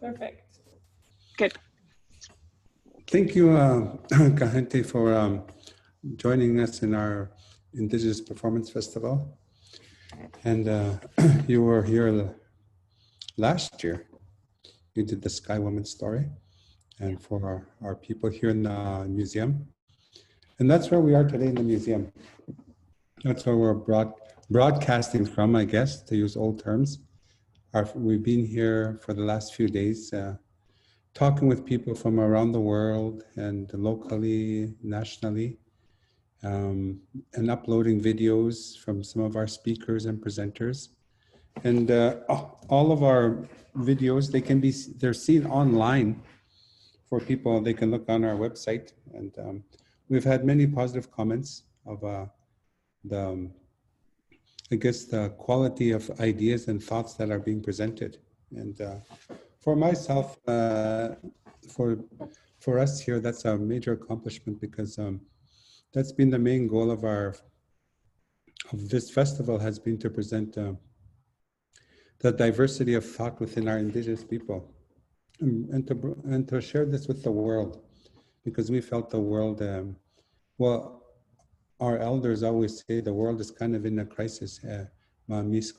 Perfect. Good. Thank you, Kahente, for joining us in our Indigenous Performance Festival. And you were here last year. You did the Sky Woman story, and for our people here in the museum. And that's where we are today in the museum. That's where we're broadcasting from, I guess, to use old terms. We've been here for the last few days, talking with people from around the world and locally, nationally, and uploading videos from some of our speakers and presenters. And all of our videos, they're seen online for people. They can look on our website, and we've had many positive comments of the quality of ideas and thoughts that are being presented. And for myself, for us here, that's a major accomplishment, because that's been the main goal of this festival, has been to present the diversity of thought within our Indigenous people, and to share this with the world, because we felt the world, well, our elders always say the world is kind of in a crisis. There's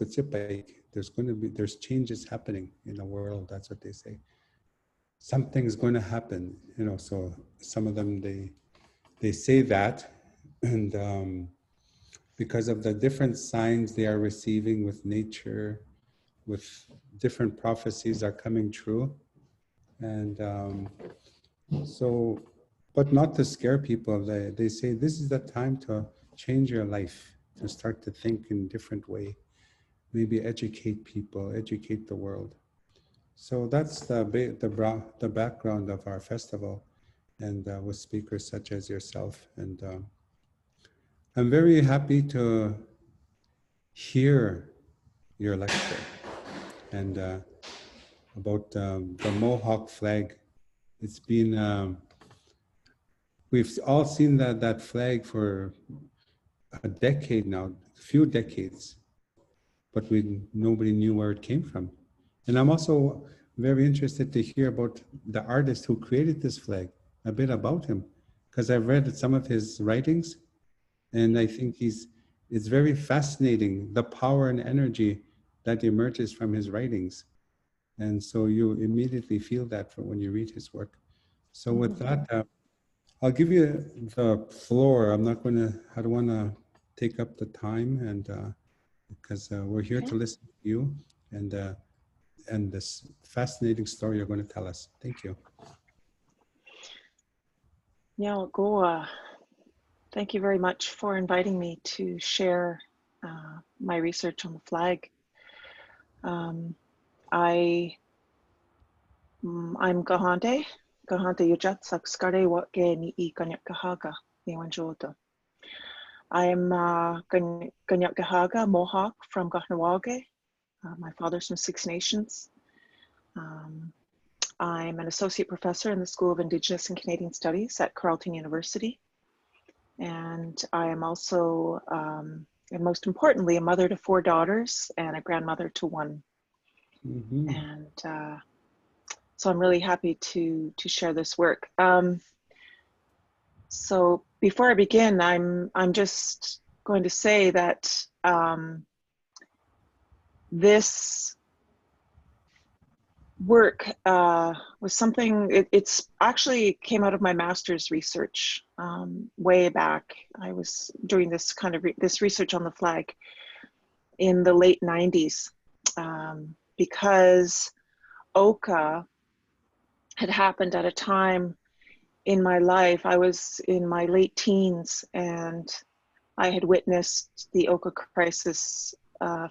changes happening in the world. That's what they say. Something's going to happen, so some of them, they say that, and because of the different signs they are receiving with nature, with different prophecies are coming true. And but not to scare people. They say this is the time to change your life, to start to think in a different way, maybe educate people, educate the world. So that's the background of our festival, and with speakers such as yourself. And I'm very happy to hear your lecture, and about the Mohawk flag. It's been, we've all seen that flag for a decade now, a few decades, but nobody knew where it came from. And I'm also very interested to hear about the artist who created this flag, a bit about him, because I've read some of his writings, and I think it's very fascinating, the power and energy that emerges from his writings. And so you immediately feel that when you read his work. So with that, I'll give you the floor. I don't want to take up the time, and because we're here to listen to you and this fascinating story you're going to tell us. Thank you. Yeah, go. Thank you very much for inviting me to share my research on the flag. I'm Kahente Yujat Sakskare Watge Ni I Kanyak Kahaga Niwanjota. I'm Kanyak Kahaga Mohawk from Gahnawage. My father's from Six Nations. I'm an associate professor in the School of Indigenous and Canadian Studies at Carleton University. And I am also, and most importantly, a mother to 4 daughters and a grandmother to 1. And so I'm really happy to share this work. So before I begin, I'm just going to say that this work was something, it's actually came out of my master's research way back. I was doing this kind of this research on the flag in the late 90s because Oka had happened at a time in my life. I was in my late teens and I had witnessed the Oka crisis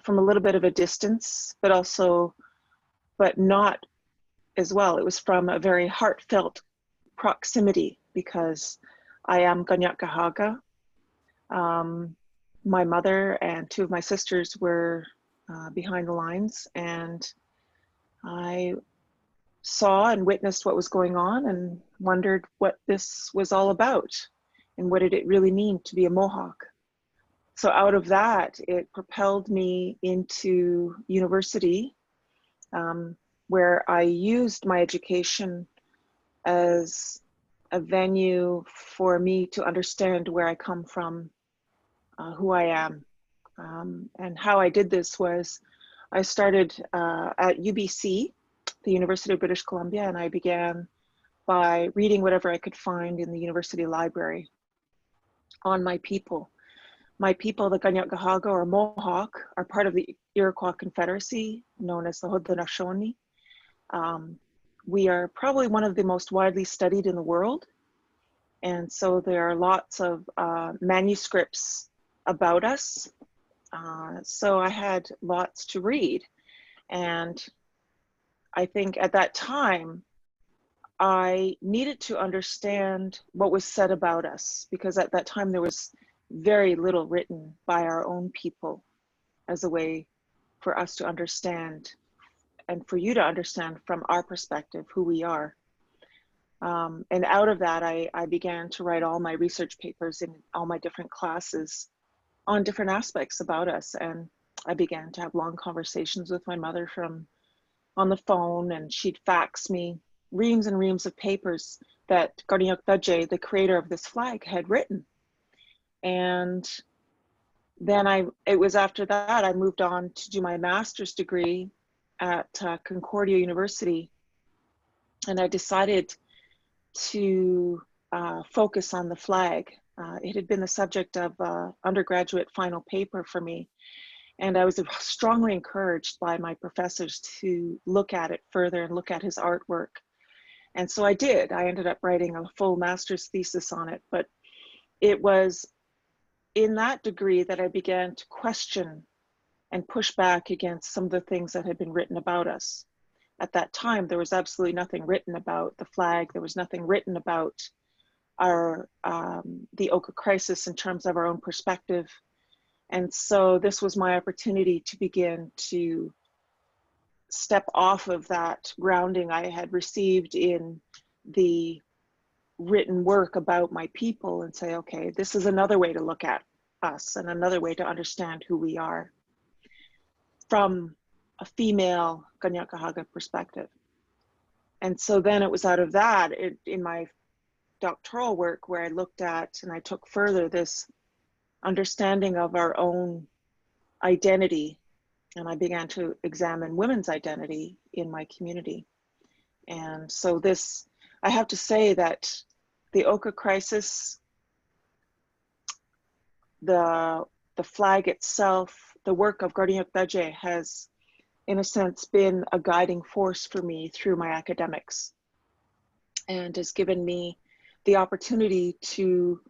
from a little bit of a distance, but not as well. It was from a very heartfelt proximity because I am Ganyak Kahaga. My mother and 2 of my sisters were behind the lines, and I saw and witnessed what was going on and wondered what this was all about and what did it really mean to be a Mohawk. So out of that, it propelled me into university. where I used my education as a venue for me to understand where I come from, who I am. And how I did this was I started at UBC, the University of British Columbia, and I began by reading whatever I could find in the university library on my people. My people, the Kanien'kehá:ka or Mohawk, are part of the Iroquois Confederacy, known as the Haudenosaunee. We are probably one of the most widely studied in the world. And so there are lots of manuscripts about us. So I had lots to read. And I think at that time, I needed to understand what was said about us, because at that time there was very little written by our own people as a way for us to understand and for you to understand from our perspective who we are. And out of that, I began to write all my research papers in all my different classes on different aspects about us. And I began to have long conversations with my mother on the phone, and she'd fax me reams and reams of papers that Kahente, the creator of this flag, had written. And then it was after that I moved on to do my master's degree at Concordia University, and I decided to focus on the flag. It had been the subject of undergraduate final paper for me, and I was strongly encouraged by my professors to look at it further and look at his artwork. And so I did. I ended up writing a full master's thesis on it, but it was in that degree that I began to question and push back against some of the things that had been written about us. At that time, there was absolutely nothing written about the flag. There was nothing written about the Oka crisis in terms of our own perspective. And so this was my opportunity to begin to step off of that grounding I had received in the written work about my people and say, okay, this is another way to look at us and another way to understand who we are from a female Kanien'kehá:ka perspective. And so then it was out of that, in my doctoral work, where I looked at and I took further this understanding of our own identity, and I began to examine women's identity in my community. And so this, I have to say that the Oka crisis, the flag itself, the work of Kahente has, in a sense, been a guiding force for me through my academics, and has given me the opportunity to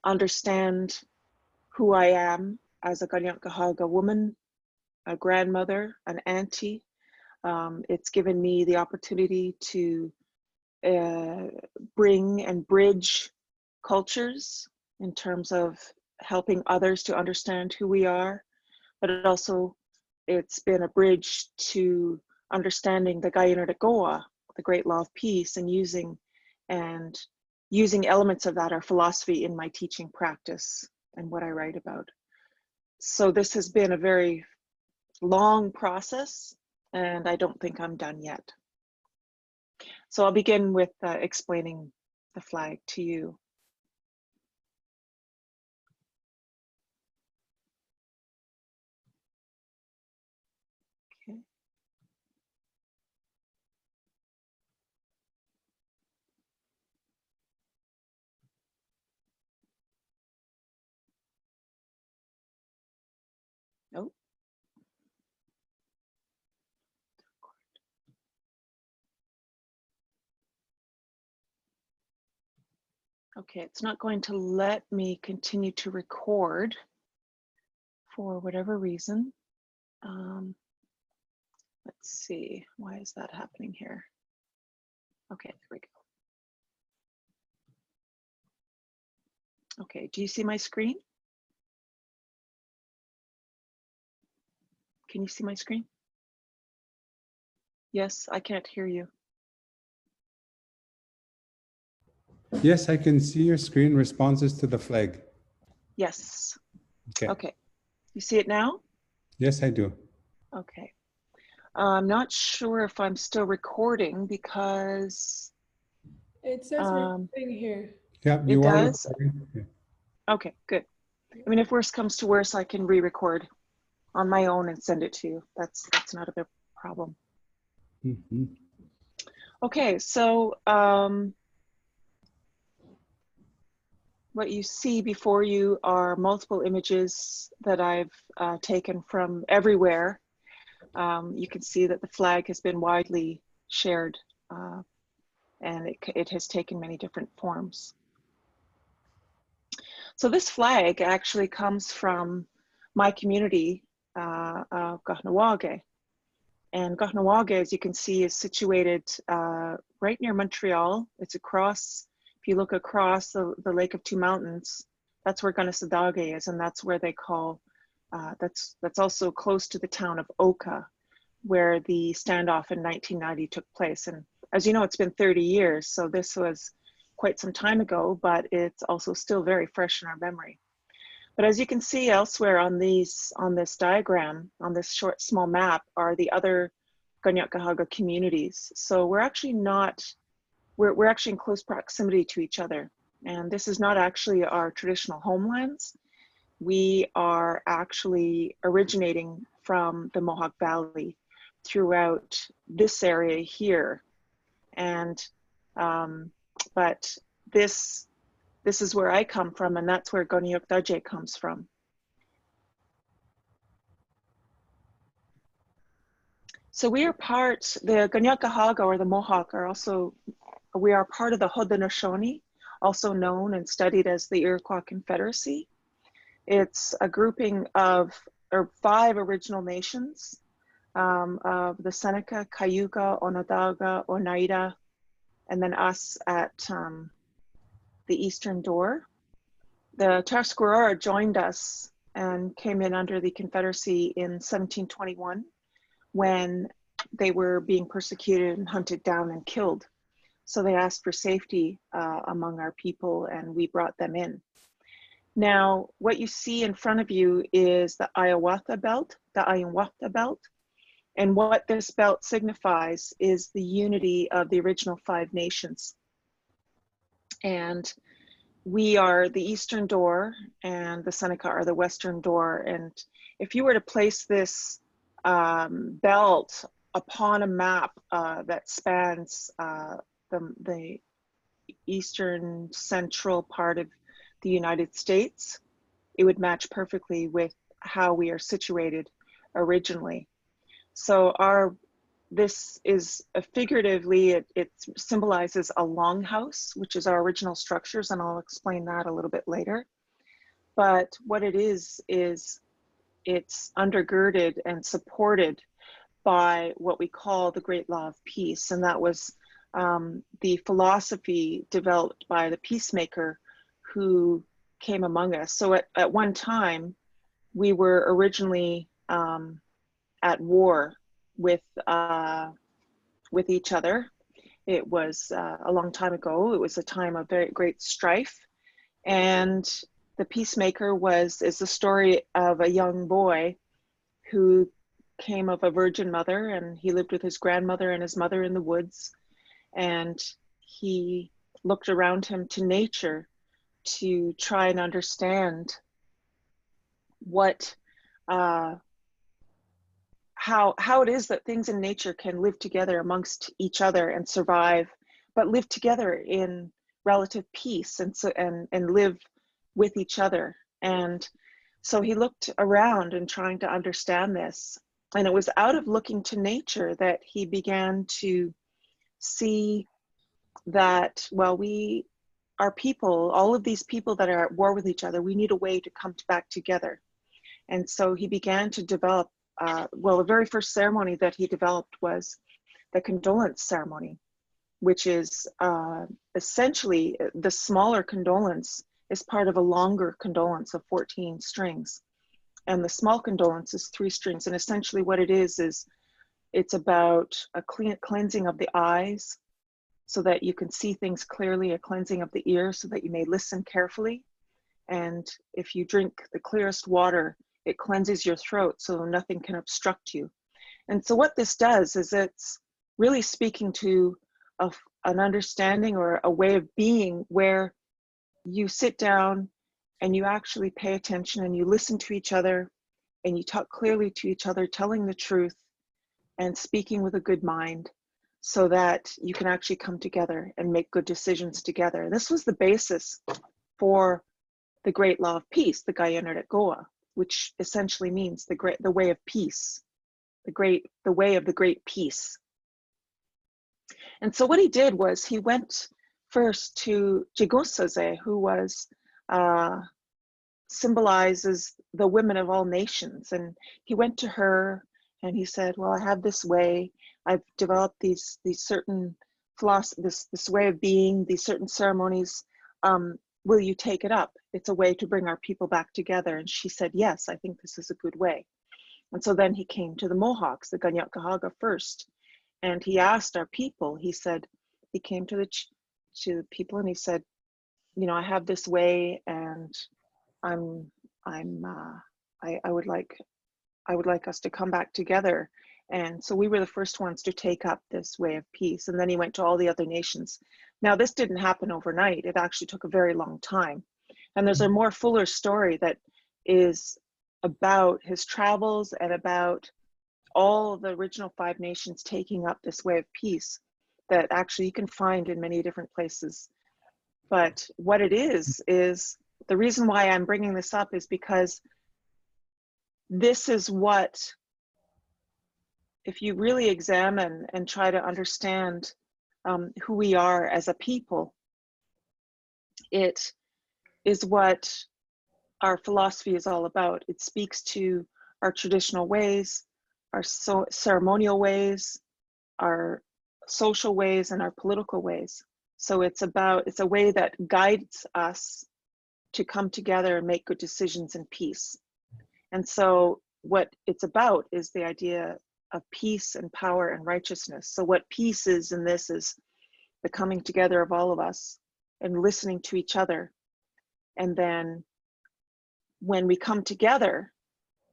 understand who I am as a Kahente woman, a grandmother, an auntie. It's given me the opportunity to bring and bridge cultures in terms of helping others to understand who we are, but it's been a bridge to understanding the Kahente, the Great Law of Peace, and using elements of that, our philosophy, in my teaching practice and what I write about. So this has been a very long process, and I don't think I'm done yet. So I'll begin with explaining the flag to you. Okay. Oh. Okay, it's not going to let me continue to record for whatever reason. Let's see, why is that happening here? Okay, there we go. Okay, do you see my screen? Can you see my screen? Yes, I can't hear you. Yes, I can see your screen, responses to the flag. Yes. Okay. Okay, you see it now? Yes, I do. Okay. I'm not sure if I'm still recording because It says um, recording here. Yeah, it you are does. recording. Yeah. Okay, good. I mean, if worse comes to worse, I can re-record on my own and send it to you. That's not a big problem. Mhm. Okay, so what you see before you are multiple images that I've taken from everywhere. You can see that the flag has been widely shared and it has taken many different forms. So this flag actually comes from my community of Kahnawake. And Kahnawake, as you can see, is situated right near Montreal. It's across, if you look across the Lake of Two Mountains, that's where Ganisadage is, and that's where they call, that's also close to the town of Oka, where the standoff in 1990 took place. And as you know, it's been 30 years, so this was quite some time ago, but it's also still very fresh in our memory. But as you can see elsewhere on this diagram, on this short, small map, are the other Kanien'kehá:ka communities. So we're actually not, we're actually in close proximity to each other. And this is not actually our traditional homelands. We are actually originating from the Mohawk Valley throughout this area here. And, but this is where I come from, and that's where Goniokdaje comes from. So we are part, the Kanien'kehá:ka or the Mohawk are also, we are part of the Haudenosaunee, also known and studied as the Iroquois Confederacy. It's a grouping of 5 original nations of the Seneca, Cayuga, Onondaga, Oneida, and then us at the Eastern Door. The Tuscarora joined us and came in under the Confederacy in 1721 when they were being persecuted and hunted down and killed. So they asked for safety among our people, and we brought them in. Now, what you see in front of you is the Miyawata belt, and what this belt signifies is the unity of the original 5 nations. And we are the Eastern Door, and the Seneca are the Western Door. And if you were to place this belt upon a map that spans the eastern central part of the United States, it would match perfectly with how we are situated originally. So this is figuratively, it symbolizes a longhouse, which is our original structures, and I'll explain that a little bit later. But what it is it's undergirded and supported by what we call the Great Law of Peace. And that was the philosophy developed by the peacemaker who came among us. So at one time, we were originally at war with each other. It was a long time ago. It was a time of very great strife. And the peacemaker is the story of a young boy who came of a virgin mother, and he lived with his grandmother and his mother in the woods. And he looked around him to nature to try and understand what how it is that things in nature can live together amongst each other and survive, but live together in relative peace and live with each other. And so he looked around and trying to understand this. And it was out of looking to nature that he began to see that, well, we are people, all of these people that are at war with each other, we need a way to come back together. And so he began to develop, well, the very first ceremony that he developed was the condolence ceremony, which is essentially the smaller condolence is part of a longer condolence of 14 strings. And the small condolence is 3 strings. And essentially what it is it's about a cleansing of the eyes so that you can see things clearly, a cleansing of the ears so that you may listen carefully. And if you drink the clearest water, it cleanses your throat so nothing can obstruct you. And so what this does is it's really speaking to an understanding or a way of being where you sit down and you actually pay attention and you listen to each other and you talk clearly to each other, telling the truth and speaking with a good mind so that you can actually come together and make good decisions together. This was the basis for the great law of peace, the Gaya Goa, which essentially means the way of peace, the way of the great peace. And so what he did was he went first to Jigosaze, who was symbolizes the women of all nations. And he went to her and he said, well, I have this way, I've developed these certain philosophies, this way of being, these certain ceremonies. Will you take it up? It's a way to bring our people back together. And she said, yes, I think this is a good way. And so then he came to the Mohawks, the Ganyakahaga first. And he asked our people, he said, he came to the people and he said, you know, I have this way and I would like us to come back together. And so we were the first ones to take up this way of peace. And then he went to all the other nations. Now, this didn't happen overnight. It actually took a very long time. And there's a more fuller story that is about his travels and about all the original 5 nations taking up this way of peace that actually you can find in many different places. But what it is the reason why I'm bringing this up is because this is what, if you really examine and try to understand who we are as a people, it is what our philosophy is all about. It speaks to our traditional ways, our ceremonial ways, our social ways, and our political ways. So it's a way that guides us to come together and make good decisions in peace. And so what it's about is the idea of peace and power and righteousness. So what peace is in this is the coming together of all of us and listening to each other. And then when we come together,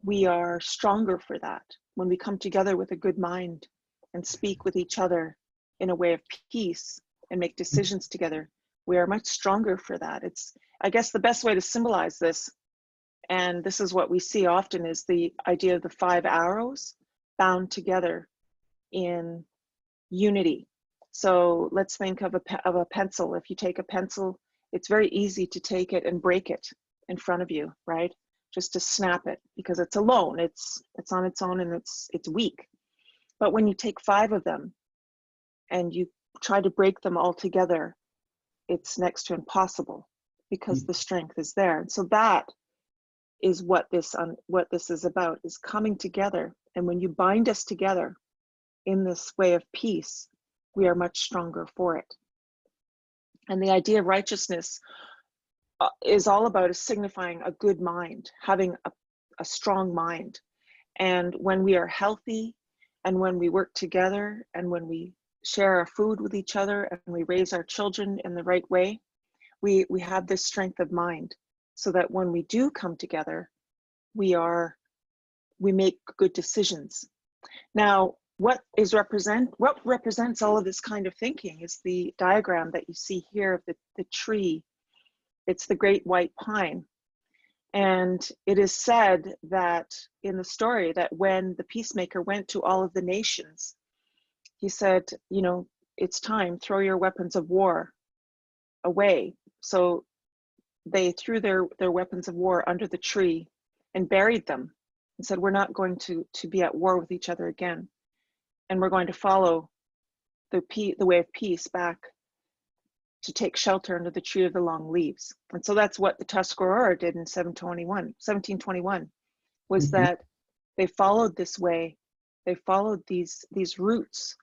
we are stronger for that. When we come together with a good mind and speak with each other in a way of peace and make decisions together, we are much stronger for that. It's, I guess, the best way to symbolize this, and this is what we see often, is the idea of the 5 arrows bound together in unity. So let's think of a pencil. If you take a pencil, it's very easy to take it and break it in front of you, right? Just to snap it, because it's alone, it's on its own and it's weak. But when you take 5 of them and you try to break them all together, it's next to impossible because the strength is there. And so that is what this is about, is coming together. And when you bind us together in this way of peace, we are much stronger for it. And the idea of righteousness is all about signifying a good mind, having a strong mind. And when we are healthy and when we work together and when we share our food with each other and we raise our children in the right way, we have this strength of mind, so that when we do come together, we make good decisions. Now, what represents all of this kind of thinking is the diagram that you see here of the tree. It's the great white pine. And it is said that in the story that when the peacemaker went to all of the nations, he said, you know, it's time, throw your weapons of war away. So they threw their weapons of war under the tree and buried them and said, we're not going to be at war with each other again. And we're going to follow the way of peace back to take shelter under the tree of the long leaves. And so that's what the Tuscarora did in 1721, was that they followed this way. They followed these roots,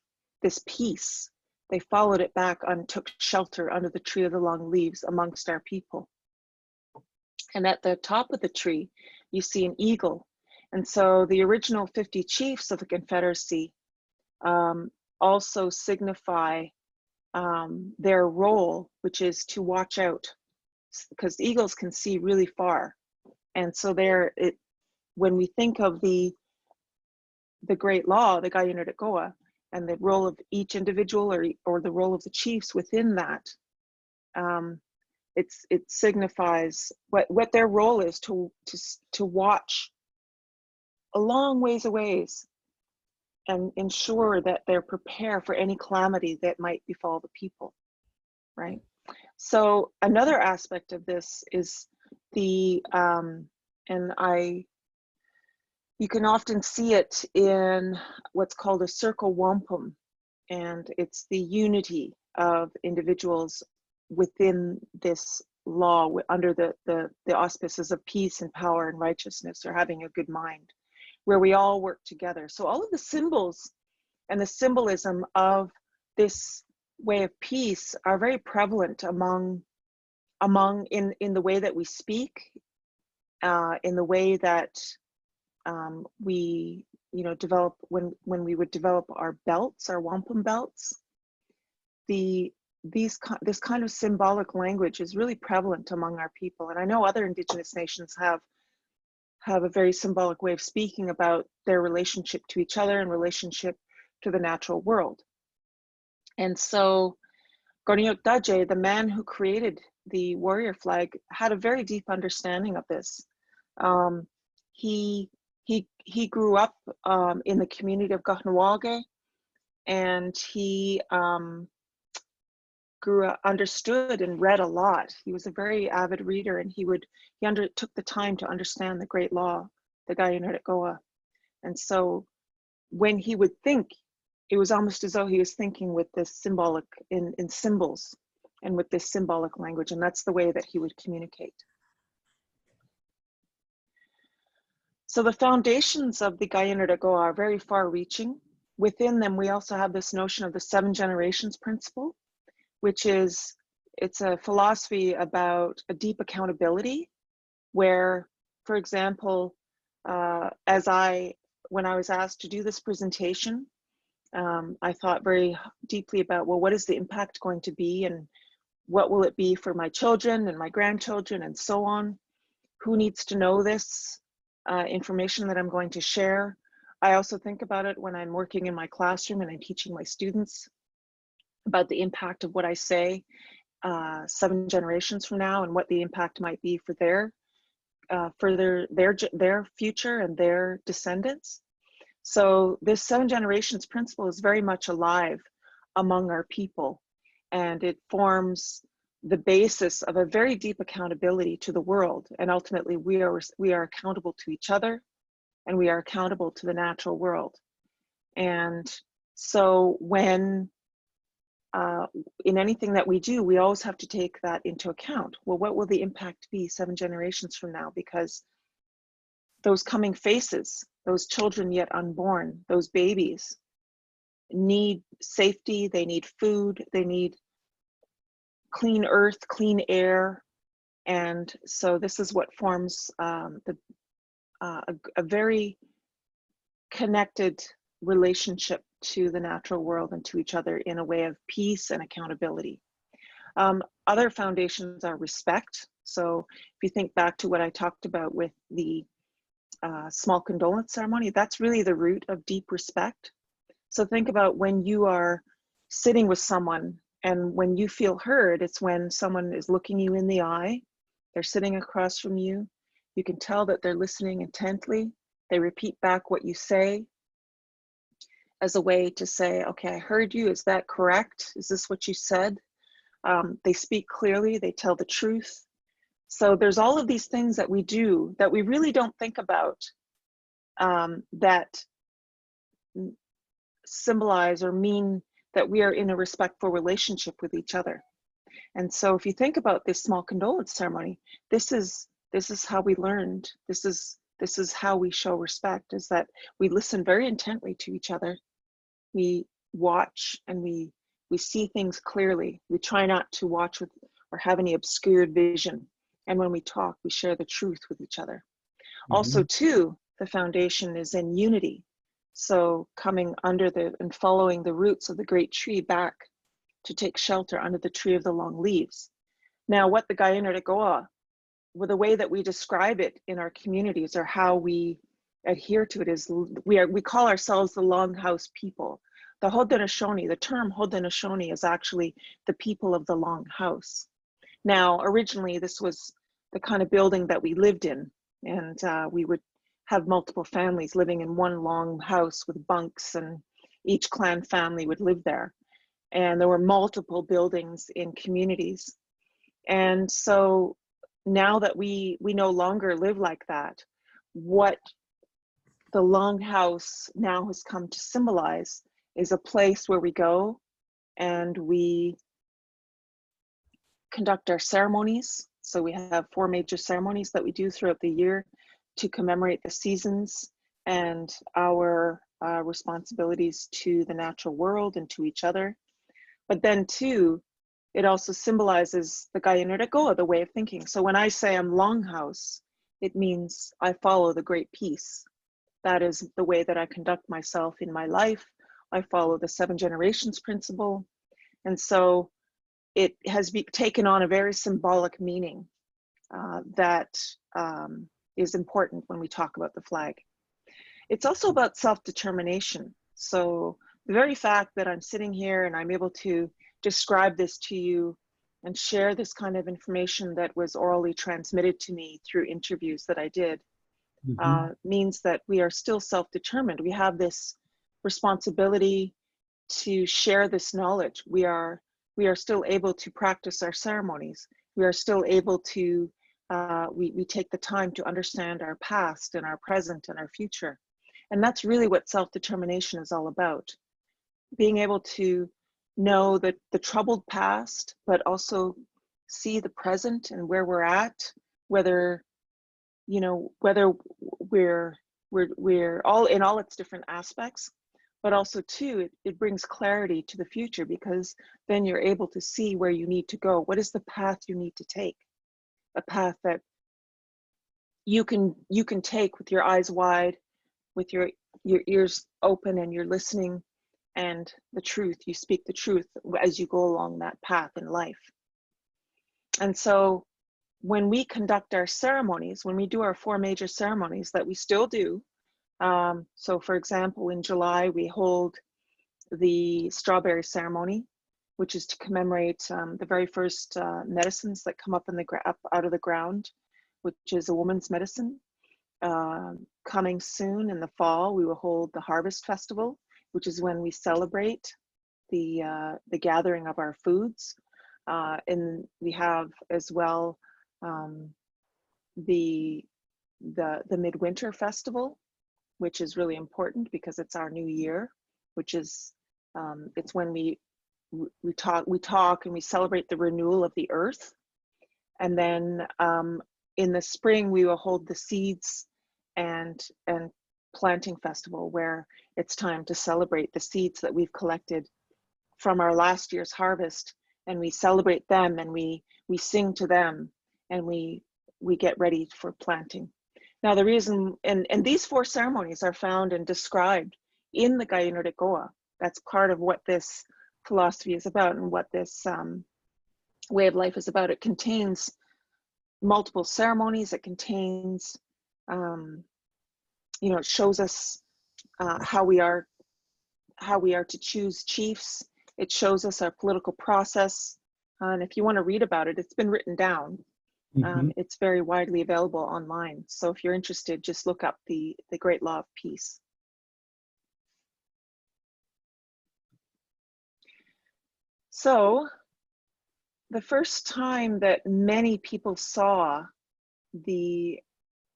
this peace. They followed it back and took shelter under the tree of the long leaves amongst our people. And at the top of the tree, you see an eagle. And so the original 50 chiefs of the Confederacy also signify their role, which is to watch out, because eagles can see really far. And so when we think of the the great law, the Gayunardagoa, and the role of each individual, or the role of the chiefs within that, it signifies what their role is to watch a long ways away and ensure that they're prepared for any calamity that might befall the people, right? So another aspect of this is the, you can often see it in what's called a circle wampum, and it's the unity of individuals within this law, under the auspices of peace and power and righteousness, or having a good mind, where we all work together. So all of the symbols and the symbolism of this way of peace are very prevalent among in the way that we speak, in the way that we develop when we would develop our belts, our wampum belts. This kind of symbolic language is really prevalent among our people, and I know other Indigenous nations have a very symbolic way of speaking about their relationship to each other and relationship to the natural world. And so Gorniok Daje, the man who created the warrior flag, had a very deep understanding of this. He grew up in the community of Kahnawake, and he understood and read a lot. He was a very avid reader, and he took the time to understand the great law, the Gayunardagoa. And so when he would think, it was almost as though he was thinking with this symbolic, in symbols, and with this symbolic language, and that's the way that he would communicate. So the foundations of the Gayunardagoa are very far-reaching. Within them, we also have this notion of the 7 generations principle, which is, it's a philosophy about a deep accountability, where, for example, when I was asked to do this presentation, I thought very deeply about, well, what is the impact going to be, and what will it be for my children and my grandchildren and so on? Who needs to know this information that I'm going to share? I also think about it when I'm working in my classroom and I'm teaching my students about the impact of what I say 7 generations from now, and what the impact might be for their future and their descendants. So this 7 generations principle is very much alive among our people, and it forms the basis of a very deep accountability to the world. And ultimately, we are accountable to each other, and we are accountable to the natural world. And so when in anything that we do, we always have to take that into account. Well, what will the impact be 7 generations from now? Because those coming faces, those children yet unborn, those babies, need safety, they need food, they need clean earth, clean air. And so this is what forms a very connected relationship to the natural world and to each other in a way of peace and accountability. Other foundations are respect. So if you think back to what I talked about with the small condolence ceremony, that's really the root of deep respect. So think about when you are sitting with someone, and when you feel heard, it's when someone is looking you in the eye, they're sitting across from you, you can tell that they're listening intently, they repeat back what you say as a way to say, okay, I heard you, is that correct? Is this what you said? They speak clearly, they tell the truth. So there's all of these things that we do that we really don't think about, that symbolize or mean that we are in a respectful relationship with each other. And so if you think about this small condolence ceremony, this is how we learned, this is how we show respect, is that we listen very intently to each other. We watch and we see things clearly. We try not to watch with or have any obscured vision. And when we talk, we share the truth with each other. Mm-hmm. Also, too, the foundation is in unity. So coming under and following the roots of the great tree back to take shelter under the tree of the long leaves. Now, what the Gayunardagoa, well, the way that we describe it in our communities, or how we adhere to it is we call ourselves the Longhouse people. The Haudenosaunee, the term Haudenosaunee is actually the people of the Longhouse. Now, originally, this was the kind of building that we lived in, and we would have multiple families living in one long house with bunks, and each clan family would live there. And there were multiple buildings in communities. And so now that we no longer live like that, what the Longhouse now has come to symbolize is a place where we go and we conduct our ceremonies. So we have 4 major ceremonies that we do throughout the year to commemorate the seasons and our responsibilities to the natural world and to each other. But then too, it also symbolizes the Kahente, the way of thinking. So when I say I'm Longhouse, it means I follow the Great Peace. That is the way that I conduct myself in my life. I follow the 7 generations principle. And so it has taken on a very symbolic meaning that is important when we talk about the flag. It's also about self-determination. So the very fact that I'm sitting here and I'm able to describe this to you and share this kind of information that was orally transmitted to me through interviews that I did means that we are still self-determined. We have this responsibility to share this knowledge. We are still able to practice our ceremonies. We are still able to, we take the time to understand our past and our present and our future. And that's really what self-determination is all about. Being able to know that the troubled past, but also see the present and where we're at, whether, you know, whether we're all in all its different aspects, but also too, it brings clarity to the future, because then you're able to see where you need to go. What is the path you need to take? A path that you can take with your eyes wide, with your ears open, and you're listening, and the truth, you speak the truth as you go along that path in life. And so when we conduct our ceremonies, when we do our 4 major ceremonies that we still do, so for example, in July, we hold the strawberry ceremony, which is to commemorate the very first medicines that come up out of the ground, which is a woman's medicine. Coming soon in the fall, we will hold the Harvest Festival, which is when we celebrate the gathering of our foods. And we have as well the Midwinter Festival, which is really important because it's our new year, which is it's when we talk and we celebrate the renewal of the earth. And then in the spring we will hold the seeds and planting festival, where it's time to celebrate the seeds that we've collected from our last year's harvest, and we celebrate them, and we sing to them, and we get ready for planting. Now the reason, and these 4 ceremonies are found and described in the Kahente. That's part of what this philosophy is about and what this way of life is about. It contains multiple ceremonies. It contains, you know, it shows us how we are to choose chiefs. It shows us our political process. And if you want to read about it, it's been written down. It's very widely available online. So if you're interested, just look up the Great Law of Peace. So the first time that many people saw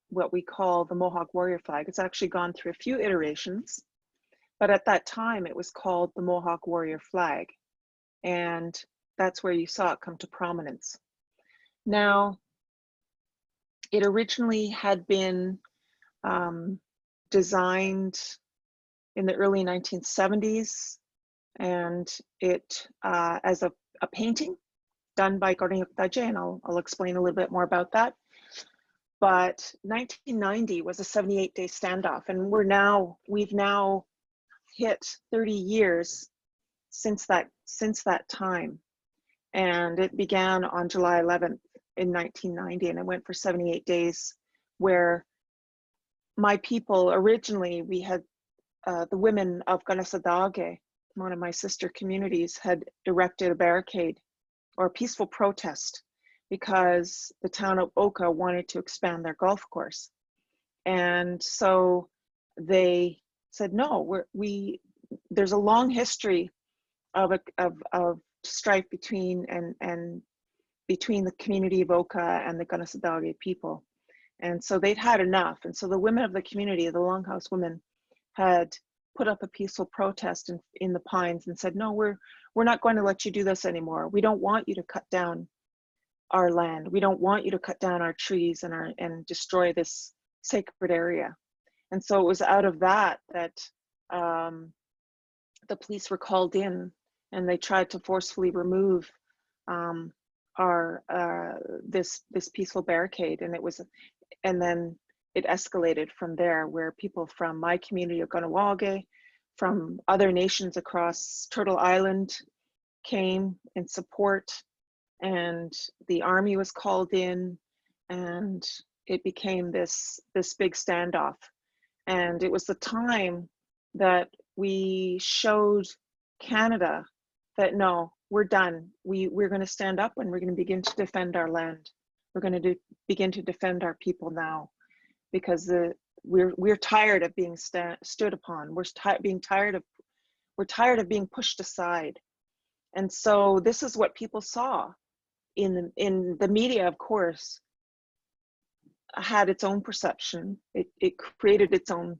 what we call the Mohawk warrior flag, it's actually gone through a few iterations, but at that time it was called the Mohawk warrior flag. And that's where you saw it come to prominence. Now, it originally had been designed in the early 1970s, and it as a painting done by Kahente, and I'll explain a little bit more about that. But 1990 was a 78-day standoff, and we've now hit 30 years since that time. And it began on July 11th in 1990, and it went for 78 days, where my people originally, we had the women of Ganasadage, one of my sister communities, had erected a barricade or a peaceful protest because the town of Oka wanted to expand their golf course. And so they said, no, there's a long history of strife between between the community of Oka and the Ganasadage people. And so they'd had enough. And so the women of the community, the Longhouse women, had put up a peaceful protest in the pines and said, no, we're not going to let you do this anymore. We don't want you to cut down our land. We don't want you to cut down our trees and destroy this sacred area. And so it was out of that the police were called in, and they tried to forcefully remove this peaceful barricade. And then it escalated from there, where people from my community of Kahnawake, from other nations across Turtle Island came in support, and the army was called in, and it became this big standoff. And it was the time that we showed Canada that no, we're done. We're going to stand up, and we're going to begin to defend our land. We're going to begin to defend our people now, because we're tired of being stood upon. We're tired of being pushed aside. And so this is what people saw in the media. Of course, had its own perception. It created its own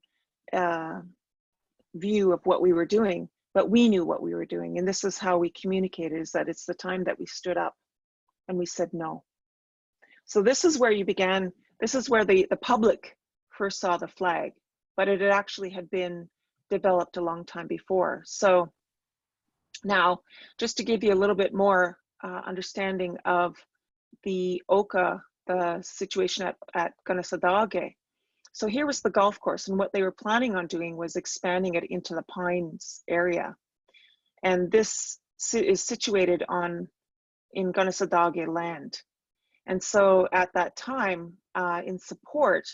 view of what we were doing, but we knew what we were doing. And this is how we communicated, is that it's the time that we stood up and we said no. So this is where this is where the public first saw the flag, but it actually had been developed a long time before. So now, just to give you a little bit more understanding of the Oka, the situation at Ganasadage. So here was the golf course, and what they were planning on doing was expanding it into the Pines area. And this is situated in Ganasadage land. And so at that time, in support,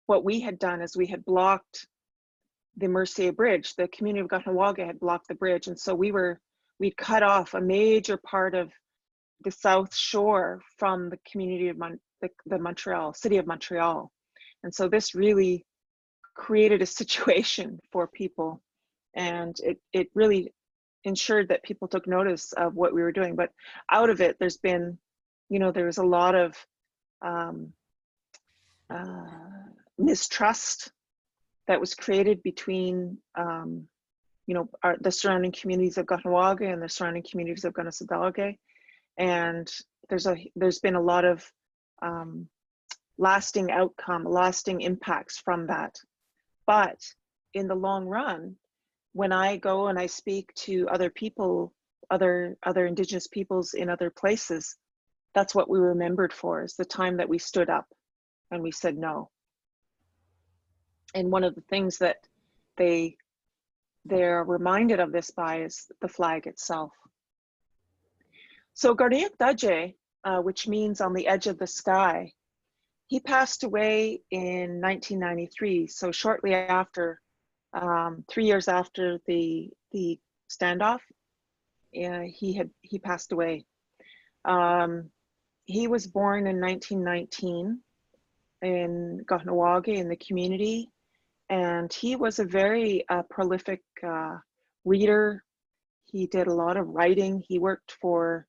what we had done is we had blocked the Mercier Bridge. The community of Kahnawake had blocked the bridge. And so we'd cut off a major part of the South Shore from the community of the Montreal, city of Montreal. And so this really created a situation for people, and it really ensured that people took notice of what we were doing. But out of it, there's been, there was a lot of mistrust that was created between, the surrounding communities of Kahnawake and the surrounding communities of Ganasadage. And there's been a lot of lasting impacts from that. But in the long run, when I go and I speak to other people, other Indigenous peoples in other places, that's what we were remembered for, is the time that we stood up and we said no. And one of the things that they're reminded of this by is the flag itself. So Garniak Daje, which means on the edge of the sky, he passed away in 1993. So shortly after, 3 years after the standoff, he passed away. He was born in 1919 in Kahnawake, in the community, and he was a very prolific reader. He did a lot of writing. He worked for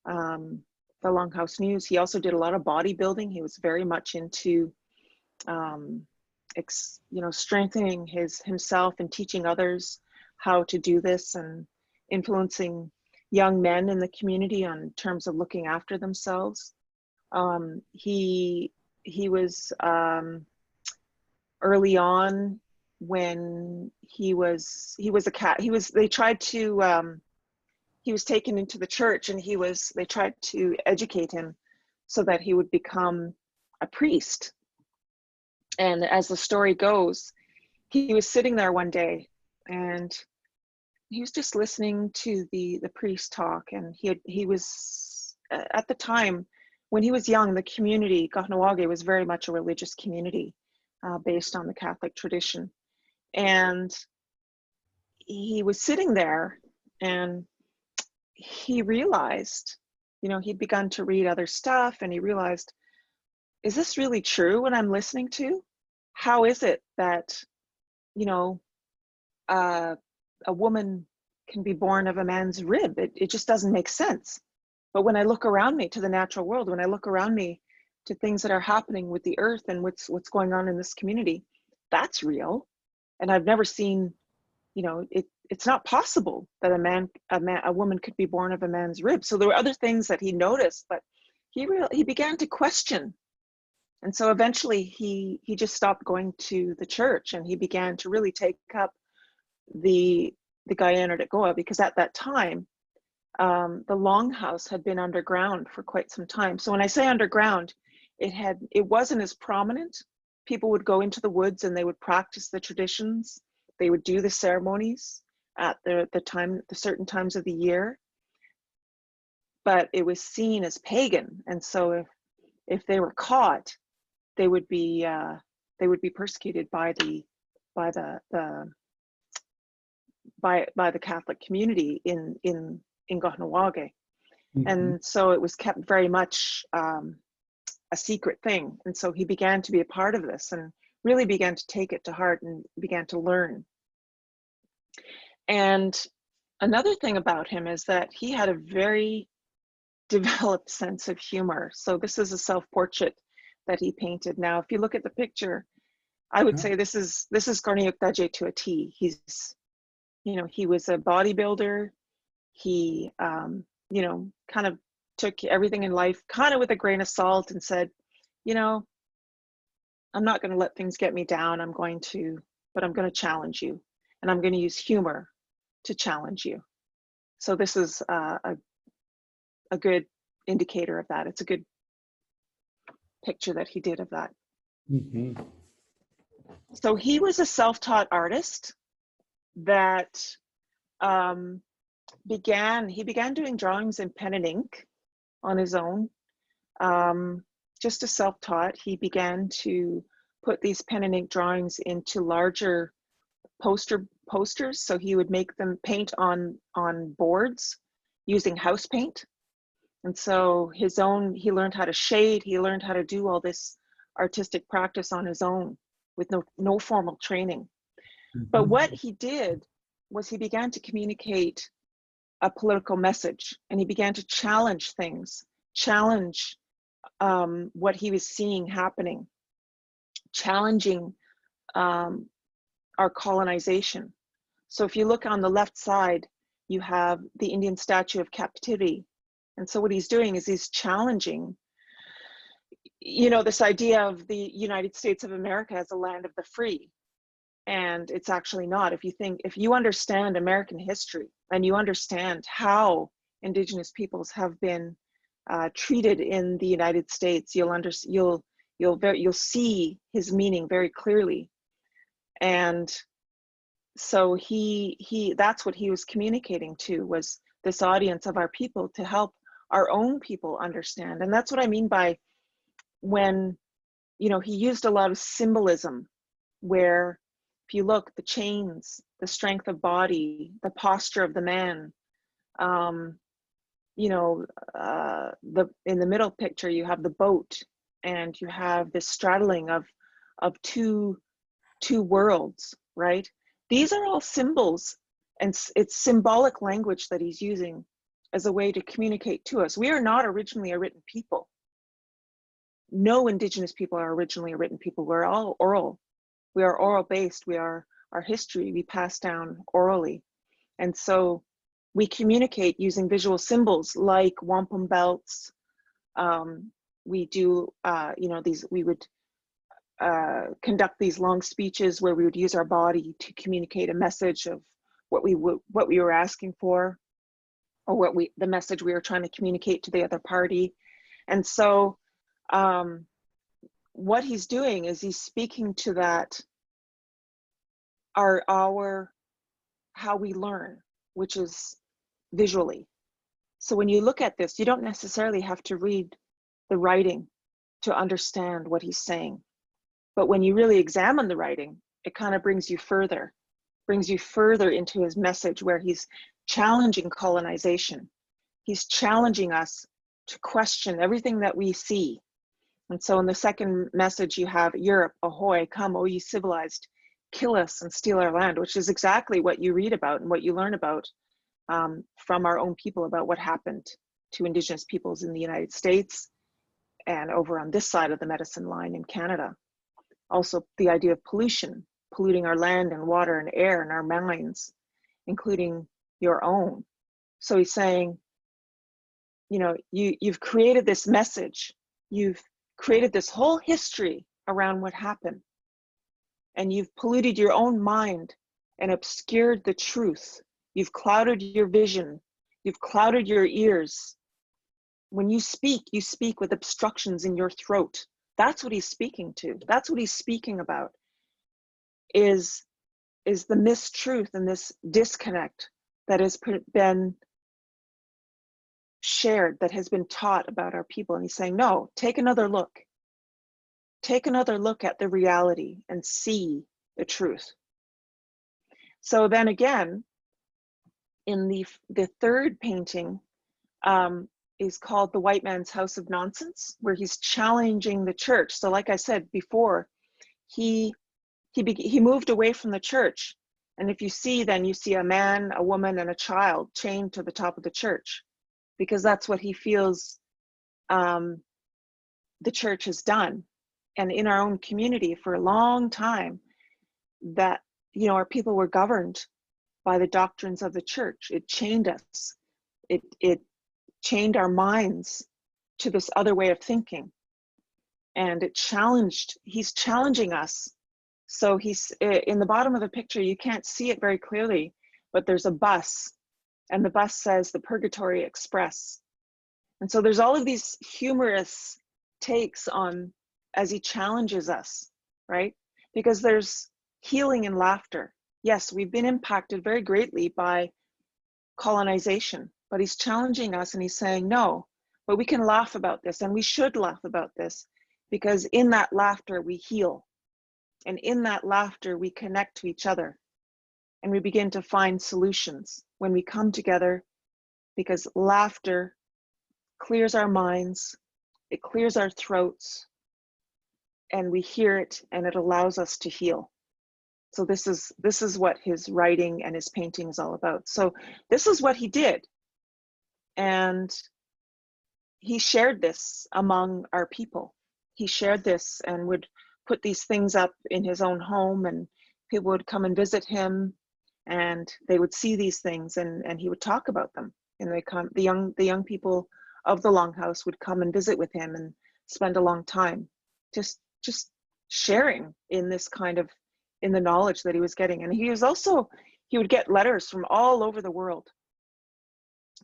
the Longhouse News. He also did a lot of bodybuilding. He was very much into strengthening himself and teaching others how to do this, and influencing young men in the community on terms of looking after themselves. He was early on, when he was taken into the church, and they tried to educate him so that he would become a priest. And as the story goes, he was sitting there one day, and he was just listening to the priest talk. And he was at the time, when he was young, the community, Kahnawake, was very much a religious community. based on the Catholic tradition. And he was sitting there and he realized, you know, he'd begun to read other stuff and he realized, is this really true what I'm listening to? How is it that, you know, a woman can be born of a man's rib? It just doesn't make sense. But when I look around me to the natural world, when I look around me to things that are happening with the earth and what's going on in this community, that's real. And I've never seen, you know, it's not possible that a woman could be born of a man's rib. So there were other things that he noticed, but he began to question. And so eventually he just stopped going to the church and he began to really take up the Guyana de Goa, because at that time, the Longhouse had been underground for quite some time. So when I say underground, it wasn't as prominent. People would go into the woods and they would practice the traditions. They would do the ceremonies at the certain times of the year, but it was seen as pagan. And so if they were caught, they would be persecuted by the Catholic community in Kahnawake. And so it was kept very much a secret thing. And so he began to be a part of this and really began to take it to heart and began to learn. And another thing about him is that he had a very developed sense of humor. So this is a self-portrait that he painted. Now, if you look at the picture, I would say this is Korniuk Daje to a T. He's, you know, he was a bodybuilder. He, you know, kind of took everything in life kind of with a grain of salt and said, you know, I'm not going to let things get me down. But I'm going to challenge you, and I'm going to use humor to challenge you. So this is a good indicator of that. It's a good picture that he did of that. So he was a self-taught artist that began doing drawings in pen and ink on his own. Just a self-taught, he began to put these pen and ink drawings into larger posters. So he would make them paint on boards using house paint. And so he learned how to shade, he learned how to do all this artistic practice on his own with no formal training. But what he did was he began to communicate a political message, and he began to challenge things, challenge what he was seeing happening, challenging our colonization. So if you look on the left side, you have the Indian statue of captivity. And so what he's doing is he's challenging, you know, this idea of the United States of America as a land of the free. And it's actually not. If you understand American history and you understand how Indigenous peoples have been treated in the United States, you'll see his meaning very clearly. And so that's what he was communicating to, was this audience of our people, to help our own people understand. And that's what I mean by when, you know, he used a lot of symbolism, where if you look, the chains, the strength of body, the posture of the man, you know, in the middle picture, you have the boat, and you have this straddling of two worlds, right? These are all symbols, and it's symbolic language that he's using as a way to communicate to us. We are not originally a written people. No Indigenous people are originally a written people. We're all oral. We are oral based. Our history we pass down orally. And so we communicate using visual symbols like wampum belts. We do, you know, we would conduct these long speeches where we would use our body to communicate a message of what we were asking for, or the message we were trying to communicate to the other party. And so what he's doing is he's speaking to that, how we learn, which is visually. So when you look at this, you don't necessarily have to read the writing to understand what he's saying. But when you really examine the writing, it kind of brings you further into his message, where he's challenging colonization. He's challenging us to question everything that we see. And so in the second message, you have Europe, ahoy, come, O ye civilized, kill us and steal our land, which is exactly what you read about and what you learn about from our own people about what happened to Indigenous peoples in the United States and over on this side of the medicine line in Canada. Also, the idea of pollution, polluting our land and water and air and our minds, including your own. So he's saying, you know, you've created this message, you've created this whole history around what happened, and you've polluted your own mind and obscured the truth. You've clouded your vision, you've clouded your ears. When you speak with obstructions in your throat. That's what he's speaking to. That's what he's speaking about, is the mistruth and this disconnect that has been shared, that has been taught about our people. And he's saying, no, take another look. Take another look at the reality and see the truth. So then again, in the third painting, is called The White Man's House of Nonsense, where he's challenging the church. So like I said before, he moved away from the church. And if you see, then you see a man, a woman, and a child chained to the top of the church, because that's what he feels the church has done. And in our own community for a long time, that, you know, our people were governed by the doctrines of the church. It chained us. It chained our minds to this other way of thinking. And he's challenging us. So he's in the bottom of the picture, you can't see it very clearly, but there's a bus, and the bus says the Purgatory Express. And so there's all of these humorous takes on, as he challenges us, right? Because there's healing in laughter. Yes, we've been impacted very greatly by colonization, but he's challenging us and he's saying, no, but we can laugh about this, and we should laugh about this, because in that laughter we heal. And in that laughter we connect to each other, and we begin to find solutions when we come together, because laughter clears our minds, it clears our throats, and we hear it, and it allows us to heal. So this is what his writing and his painting is all about. So this is what he did. And he shared this among our people. He shared this and would put these things up in his own home, and people would come and visit him, and they would see these things, and he would talk about them. And the young people of the Longhouse would come and visit with him and spend a long time just sharing in this kind of, in the knowledge that he was getting. And he would get letters from all over the world,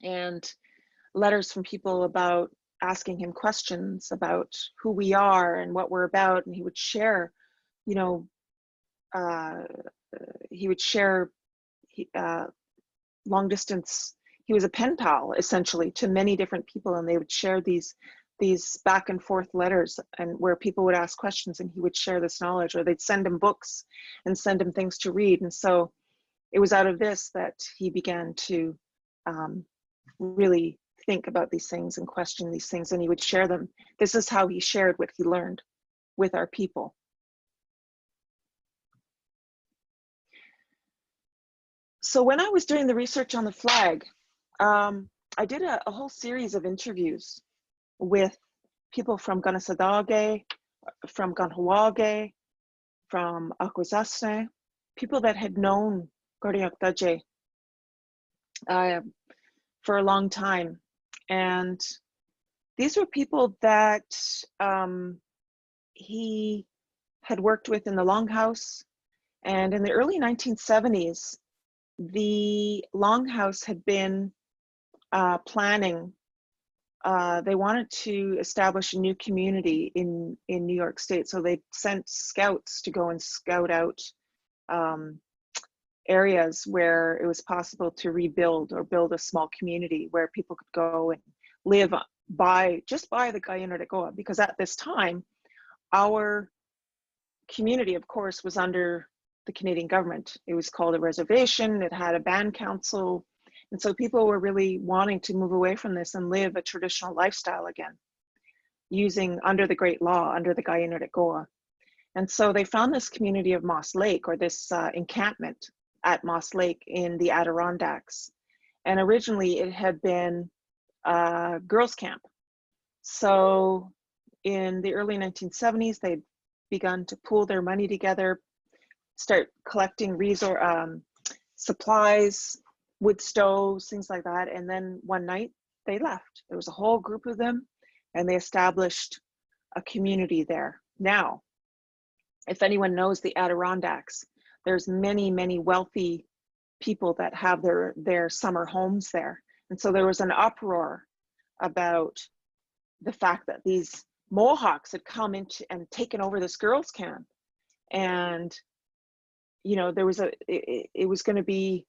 and letters from people about asking him questions about who we are and what we're about. And he would share, you know, long distance. He was a pen pal essentially to many different people, and they would share these back and forth letters, and where people would ask questions and he would share this knowledge, or they'd send him books and send him things to read. And so it was out of this that he began to really think about these things and question these things, and he would share them. This is how he shared what he learned with our people. So when I was doing the research on the flag, I did a whole series of interviews with people from Ganasadage, from Ganhawage, from Akwesasne, people that had known Goriakdaje for a long time. And these were people that he had worked with in the Longhouse. And in the early 1970s, the Longhouse had been planning. They wanted to establish a new community in New York State. So they sent scouts to go and scout out areas where it was possible to rebuild or build a small community where people could go and live just by the Guyana de Goa. Because at this time, our community, of course, was under the Canadian government. It was called a reservation. It had a band council. And so people were really wanting to move away from this and live a traditional lifestyle again, using under the Great Law, under the Kahente. And so they found this community of Moss Lake, or this encampment at Moss Lake in the Adirondacks. And originally it had been a girls' camp. So in the early 1970s, they'd begun to pool their money together, start collecting supplies, wood stoves, things like that. And then one night they left. There was a whole group of them, and they established a community there. Now, if anyone knows the Adirondacks, there's many, many wealthy people that have their summer homes there. And so there was an uproar about the fact that these Mohawks had come into and taken over this girls' camp. And, you know, there was it was going to be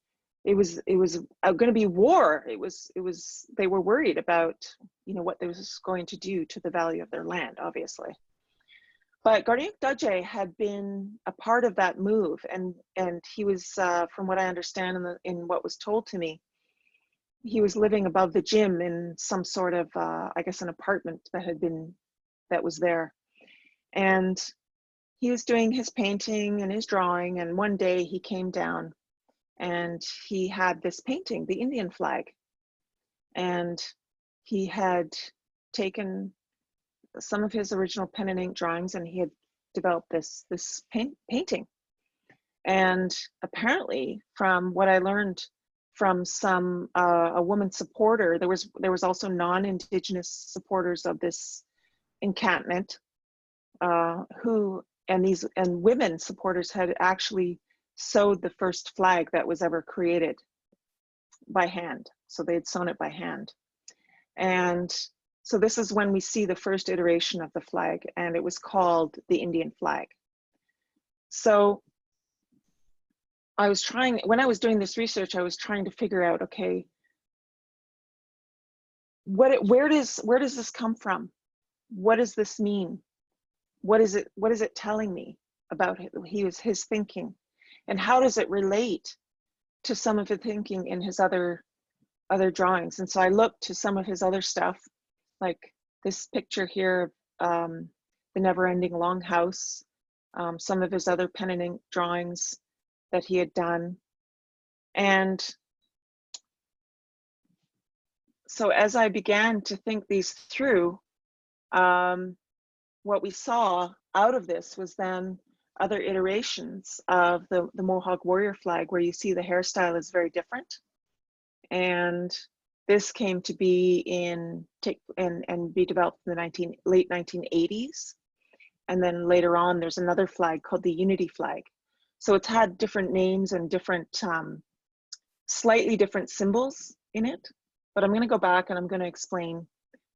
war. They were worried about, you know, what this was going to do to the value of their land, obviously. But Gardiek Dudjay had been a part of that move, and he was, from what I understand in what was told to me, he was living above the gym in some sort of, I guess, an apartment that was there. And he was doing his painting and his drawing, and one day he came down and he had this painting, the Indian flag. And he had taken some of his original pen and ink drawings, and he had developed this painting. And apparently, from what I learned from a woman supporter, there was also non-Indigenous supporters of this encampment, and women supporters had actually sewed the first flag that was ever created by hand. So they had sewn it by hand. And so this is when we see the first iteration of the flag, and it was called the Indian flag. So when I was doing this research, I was trying to figure out, okay, where does this come from? What does this mean? What is it telling me about his thinking? And how does it relate to some of the thinking in his other drawings? And so I looked to some of his other stuff, like this picture here, the never-ending Longhouse, some of his other pen and ink drawings that he had done. And so as I began to think these through, what we saw out of this was then other iterations of the Mohawk warrior flag, where you see the hairstyle is very different. And this came to be and be developed in the late 1980s. And then later on, there's another flag called the Unity flag. So it's had different names and different, slightly different symbols in it. But I'm going to go back and I'm going to explain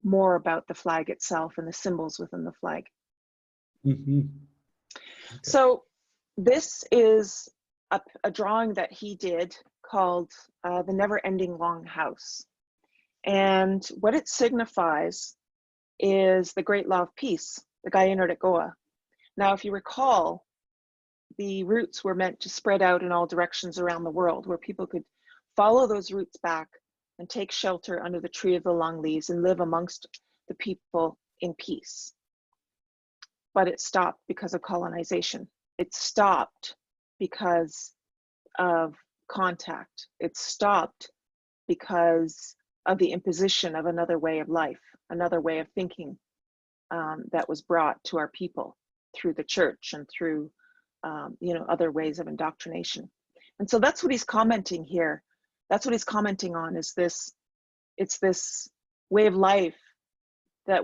more about the flag itself and the symbols within the flag. Mm-hmm. Okay. So this is a drawing that he did called the never-ending Longhouse. And what it signifies is the great law of peace, the Kahente. Now, if you recall, the roots were meant to spread out in all directions around the world, where people could follow those roots back and take shelter under the tree of the long leaves and live amongst the people in peace. But it stopped because of colonization. It stopped because of contact. It stopped because of the imposition of another way of life, another way of thinking that was brought to our people through the church and through other ways of indoctrination. And so that's what he's commenting here. That's what he's commenting on, is this way of life that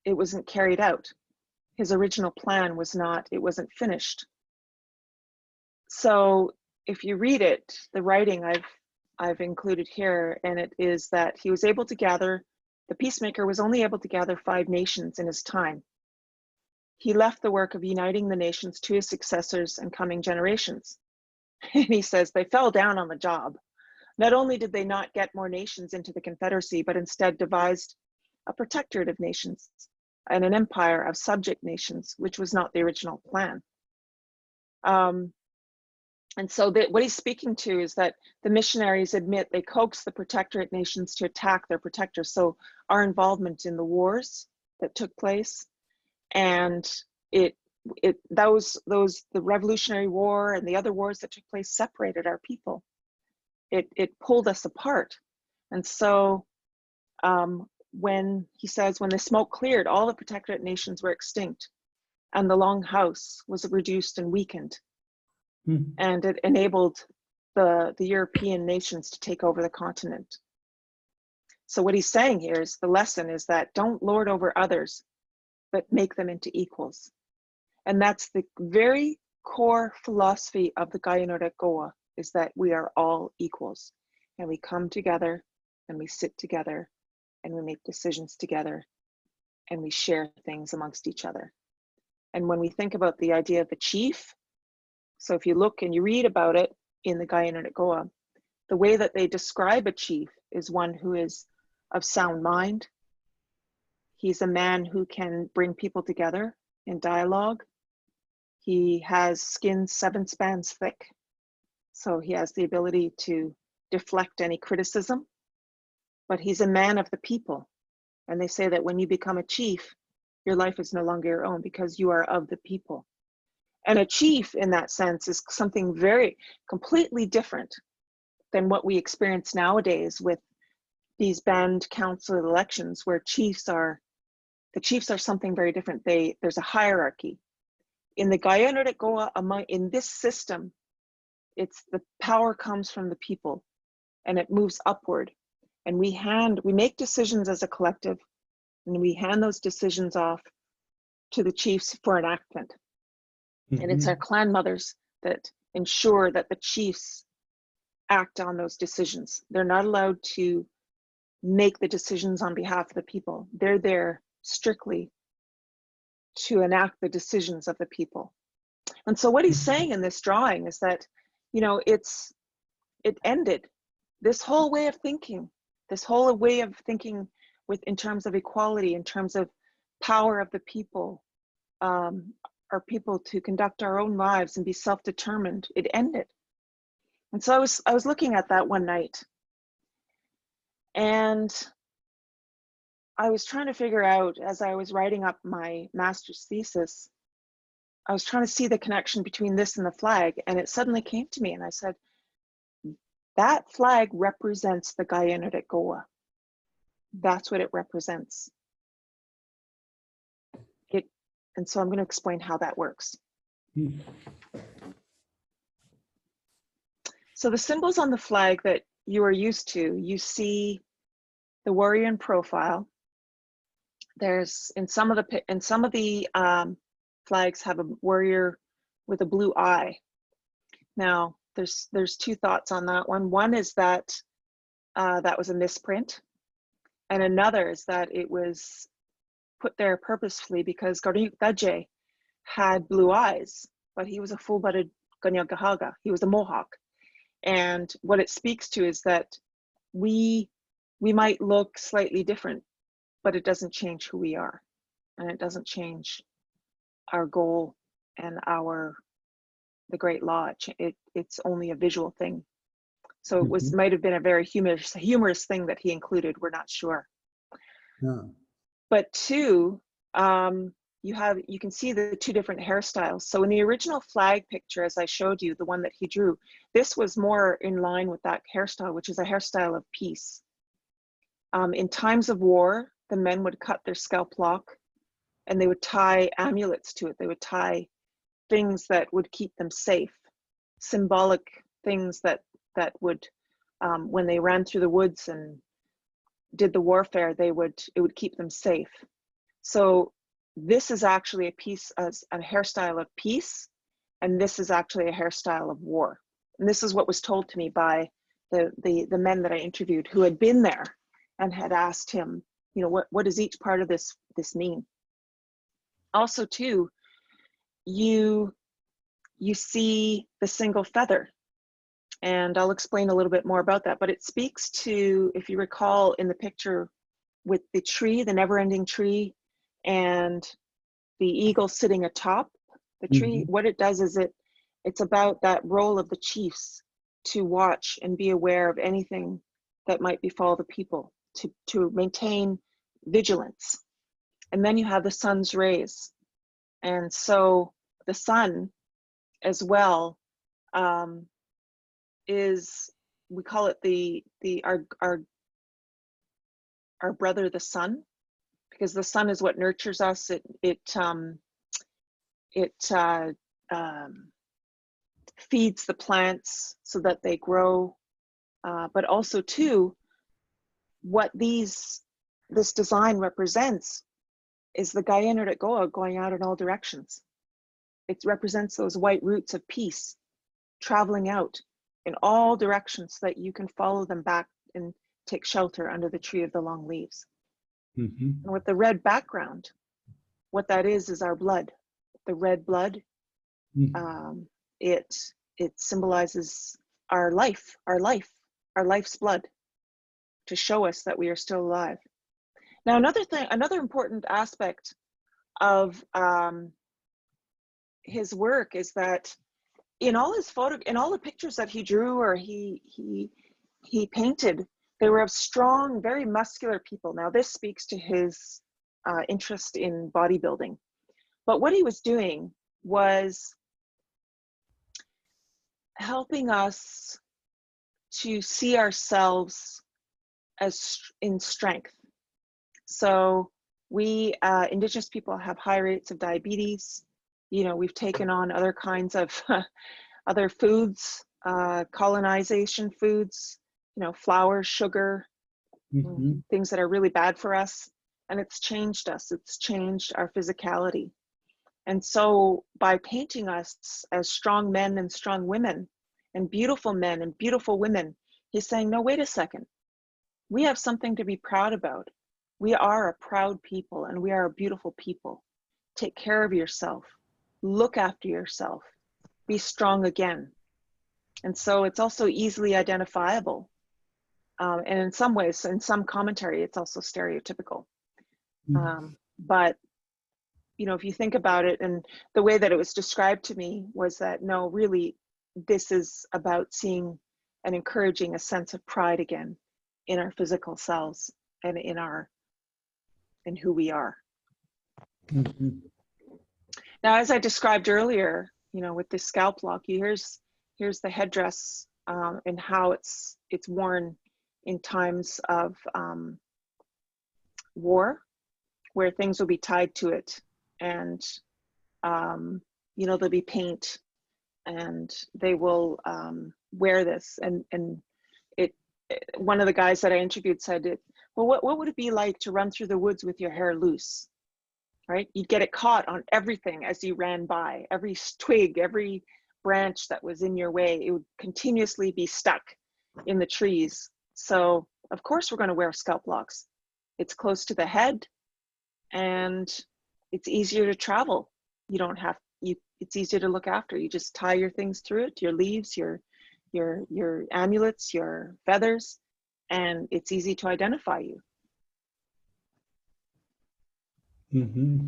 it wasn't carried out. His original plan wasn't finished. So if you read it, the writing I've included here, and it is that he was able to gather, the peacemaker was only able to gather 5 nations in his time. He left the work of uniting the nations to his successors and coming generations. And he says they fell down on the job. Not only did they not get more nations into the Confederacy, but instead devised a protectorate of nations, and an empire of subject nations, which was not the original plan. And so what he's speaking to is that the missionaries admit they coaxed the protectorate nations to attack their protectors. So our involvement in the wars that took place, and the Revolutionary War and the other wars that took place separated our people. It pulled us apart. And so when he says, when the smoke cleared, all the protectorate nations were extinct, and the Longhouse was reduced and weakened. And it enabled the European nations to take over the continent. So what he's saying here is the lesson is that don't lord over others, but make them into equals. And that's the very core philosophy of the Gaianorek-Goa, is that we are all equals. And we come together and we sit together and we make decisions together and we share things amongst each other. And when we think about the idea of the chief, so if you look and you read about it in the Gaianorek-Goa, the way that they describe a chief is one who is of sound mind. He's a man who can bring people together in dialogue. He has skin 7 spans thick, so he has the ability to deflect any criticism, but he's a man of the people. And they say that when you become a chief, your life is no longer your own because you are of the people. And a chief in that sense is something very completely different than what we experience nowadays with these band council elections, where the chiefs are something very different. There's a hierarchy. In the Gaianorek-Goa, in this system, it's the power comes from the people and it moves upward. And we make decisions as a collective, and we hand those decisions off to the chiefs for enactment. And it's our clan mothers that ensure that the chiefs act on those decisions. They're not allowed to make the decisions on behalf of the people. They're there strictly to enact the decisions of the people. And so what he's saying in this drawing is that, you know, it ended this whole way of thinking, in terms of equality, in terms of power of the people, our people to conduct our own lives and be self-determined. It ended. And so I was looking at that one night, and I was trying to figure out, as I was writing up my master's thesis, I was trying to see the connection between this and the flag, and it suddenly came to me, and I said, that flag represents the Gaianorek-Goa. That's what it represents. And so I'm going to explain how that works. So the symbols on the flag that you are used to, you see the warrior in profile. There's in some of the flags have a warrior with a blue eye. Now there's 2 thoughts on that one. One is that that was a misprint, and another is that it was put there purposefully because Gaje had blue eyes, but he was a full-blooded Ganyagahaga. He was a Mohawk. And what it speaks to is that we might look slightly different, but it doesn't change who we are. And it doesn't change our goal and the great law. It's only a visual thing. So it might have been a very humorous thing that he included. We're not sure. Yeah. But 2, you can see the 2 different hairstyles. So in the original flag picture, as I showed you, the one that he drew, this was more in line with that hairstyle, which is a hairstyle of peace. In times of war, the men would cut their scalp lock and they would tie amulets to it. They would tie things that would keep them safe, symbolic things that would, when they ran through the woods and did the warfare, it would keep them safe. So this is actually a hairstyle of peace, and this is actually a hairstyle of war. And this is what was told to me by the men that I interviewed who had been there and had asked him, you know, what does each part of this mean? Also, too, you see the single feather. And I'll explain a little bit more about that, but it speaks to, if you recall in the picture with the tree, the never-ending tree, And the eagle sitting atop the tree, Mm-hmm. what it does is it's about that role of the chiefs to watch and be aware of anything that might befall the people, to maintain vigilance. And then you have the sun's rays. And so the sun as well is, we call it our brother, the sun, because the sun is what nurtures us. It feeds the plants so that they grow, but also too, what this design represents is the Kahente Goa going out in all directions. It represents those white roots of peace traveling out in all directions so that you can follow them back and take shelter under the tree of the long leaves. Mm-hmm. And with the red background, what that is our blood. The red blood, Mm-hmm. it symbolizes our life's blood, to show us that we are still alive. Now, another important aspect of his work is that in all the pictures that he drew or he painted, they were of strong, very muscular people. Now, this speaks to his interest in bodybuilding. But what he was doing was helping us to see ourselves as in strength. So we Indigenous people have high rates of diabetes. You know, we've taken on other kinds of other foods, colonization foods, you know, flour, sugar, Mm-hmm. things that are really bad for us. And it's changed us. It's changed our physicality. And so by painting us as strong men and strong women and beautiful men and beautiful women, he's saying, no, wait a second. We have something to be proud about. We are a proud people and we are a beautiful people. Take care of yourself. Look after yourself. Be strong again. And so it's also easily identifiable. And in some ways, in some commentary, it's also stereotypical. But you know, if you think about it, and the way that it was described to me was that, no, really, this is about seeing and encouraging a sense of pride again in our physical selves and in who we are. Mm-hmm. Now, as I described earlier, you know, with this scalp lock, here's the headdress and how it's worn in times of war, where things will be tied to it, and you know, there'll be paint, and they will wear this. And one of the guys that I interviewed said, well, what would it be like to run through the woods with your hair loose? Right? You'd get it caught on everything as you ran by, every twig, every branch that was in your way. It would continuously be stuck in the trees. So of course we're going to wear scalp locks. It's close to the head and it's easier to travel. You don't have, it's easier to look after. You just tie your things through it, your leaves, your amulets, your feathers, and it's easy to identify you. Mm-hmm.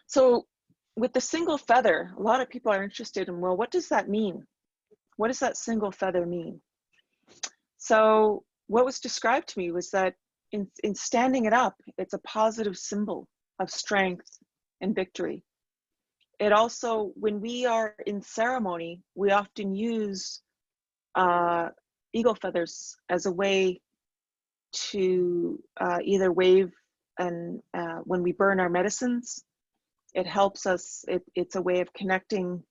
So with the single feather, a lot of people are interested in, well, what does that mean? What does that single feather mean? So what was described to me was that in standing it up, it's a positive symbol of strength and victory. It also, when we are in ceremony, we often use eagle feathers as a way to either wave, and when we burn our medicines, it helps us, it's a way of connecting.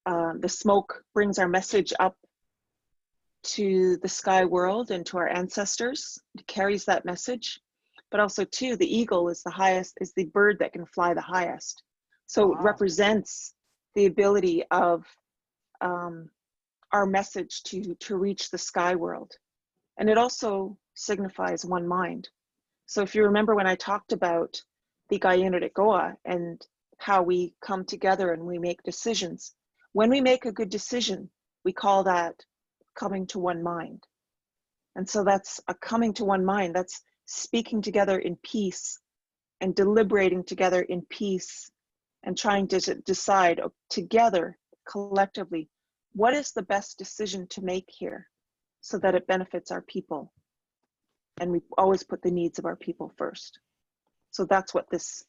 The smoke brings our message up to the sky world and to our ancestors. It carries that message. But also too, the eagle is the highest, is the bird that can fly the highest. So it represents the ability of our message to reach the sky world. And it also signifies one mind. So if you remember when I talked about the Kahente Goa and how we come together and we make decisions, when we make a good decision, we call that coming to one mind. And so that's a coming to one mind. That's speaking together in peace and deliberating together in peace and trying to decide together, collectively, what is the best decision to make here so that it benefits our people. And we always put the needs of our people first. So that's what this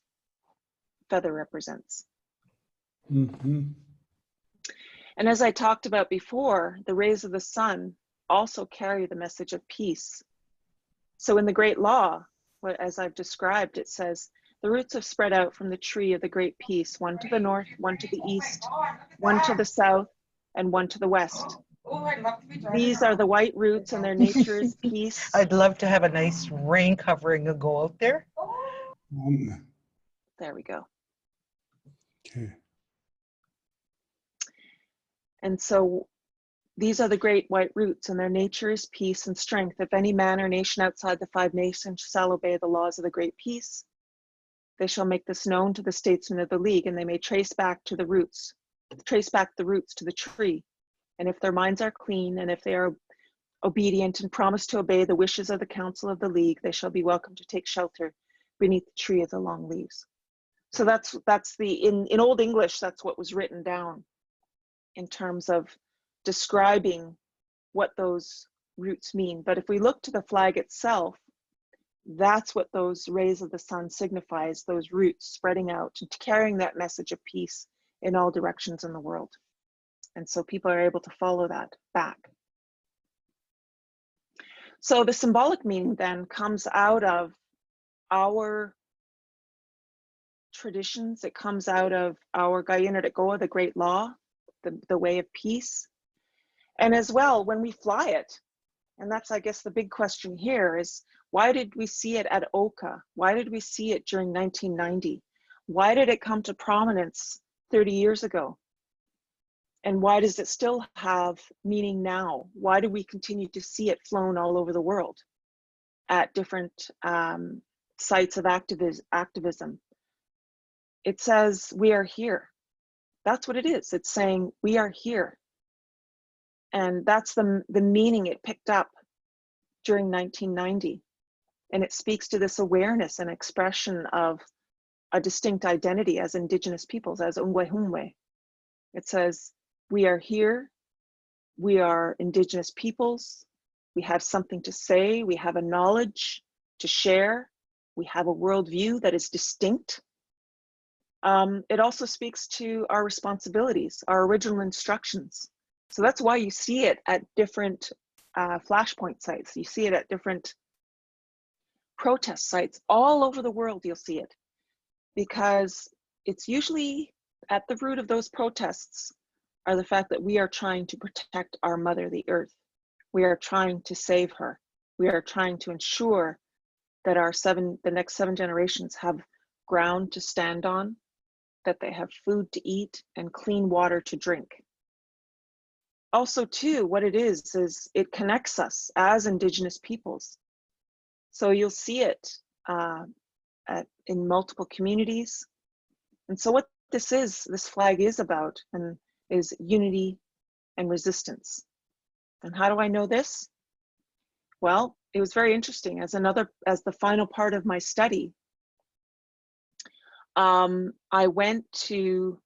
feather represents. Mm-hmm. And as I talked about before, the rays of the sun also carry the message of peace. So in the Great Law, as I've described, it says, the roots have spread out from the tree of the great peace, one to the north, one to the east, one to the south, and one to the west. These are the white roots, and their nature is peace. I'd love to have a nice rain covering a go out there. There we go. Okay. And so these are the great white roots, and their nature is peace and strength. If any man or nation outside the 5 nations shall obey the laws of the great peace, they shall make this known to the statesmen of the League, and they may trace back the roots to the tree. And if their minds are clean, and if they are obedient and promise to obey the wishes of the Council of the League, they shall be welcome to take shelter beneath the tree of the long leaves. So that's in Old English, that's what was written down in terms of describing what those roots mean. But if we look to the flag itself, that's what those rays of the sun signifies, those roots spreading out and carrying that message of peace in all directions in the world. And so people are able to follow that back. So the symbolic meaning then comes out of our traditions. It comes out of our Gayinardagoa, the great law, the way of peace. And as well, when we fly it, and that's, I guess, the big question here is, why did we see it at Oka? Why did we see it during 1990? Why did it come to prominence 30 years ago? And why does it still have meaning now? Why do we continue to see it flown all over the world at different sites of activism? It says, we are here. That's what it is. It's saying, we are here. And that's the meaning it picked up during 1990. And it speaks to this awareness and expression of a distinct identity as Indigenous peoples, as Ungwehumwe. It says, we are here, we are Indigenous peoples, we have something to say, we have a knowledge to share, we have a worldview that is distinct. It also speaks to our responsibilities, our original instructions. So that's why you see it at different flashpoint sites. You see it at different protest sites all over the world. You'll see it because it's usually at the root of those protests are the fact that we are trying to protect our mother, the earth. We are trying to save her. We are trying to ensure that the next 7 generations have ground to stand on, that they have food to eat and clean water to drink. Also too, what it is it connects us as Indigenous peoples. So you'll see it in multiple communities. And so what this flag is about and is unity and resistance. And how do I know this? Well, it was very interesting. As the final part of my study, I went to